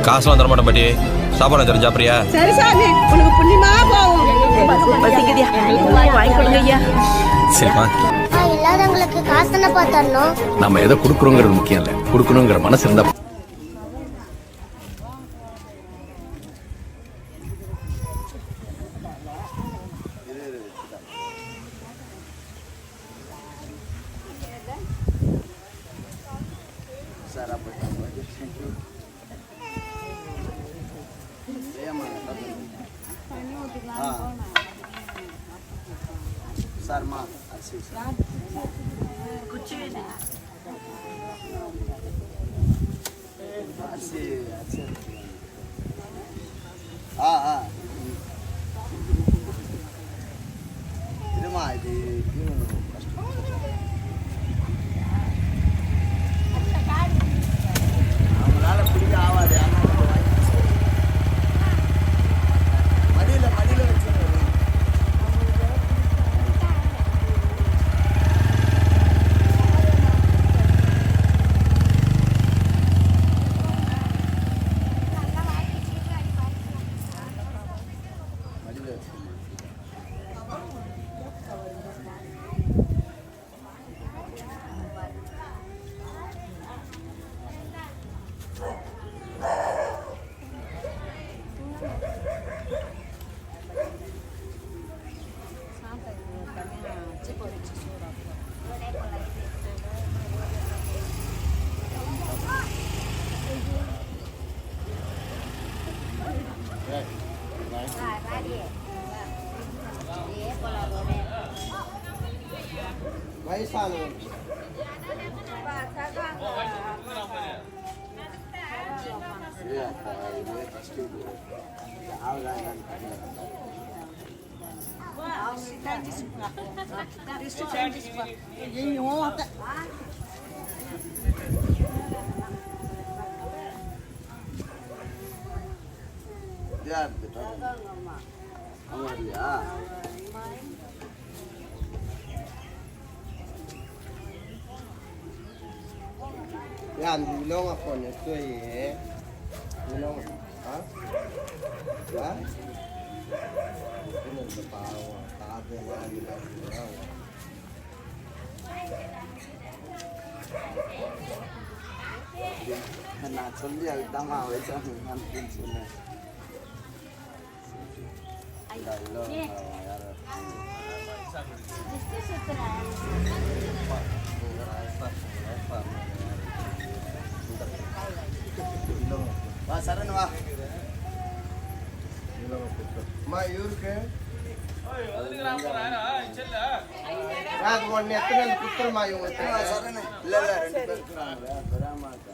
காசுலாம் தர மாட்டேன் பாட்டி. சாப்பாடு தெரிஞ்சா பிரியா. சரி சாமி, உனக்கு புண்ணியமா போகும். பசிக்குதியா, வாங்கி கொடுங்க ஐயா. சரிம்மா. இல்லாதவங்களுக்கு காசு தானே பார்த்தரணும். நம்ம எதை கொடுக்குறோங்கிறது முக்கியம் இல்லை, கொடுக்கணுங்கிற மனசு இருந்தா. Sarma, así. Así. Ini mah ini நம்மளால பிடிக்க ஆகாது. மடியில வச்சு வயசானவங்க இல்லையா? Yan, bilong ako nito eh. Bilong. Ha? Ha? Bilong sa tao. Tabi na nila bilong. Na சொல்லி அது தமா வச்சா நான் சொன்னேன். ஐயோ யாரோ வா சரண் வா. அம்மா இவருக்கு அது ஒன்று எத்தனை குத்துருமா இவங்களுக்கு சரண் இல்லை இல்லை 2 பேர் இருக்கிறாங்க பெறாமாக்கா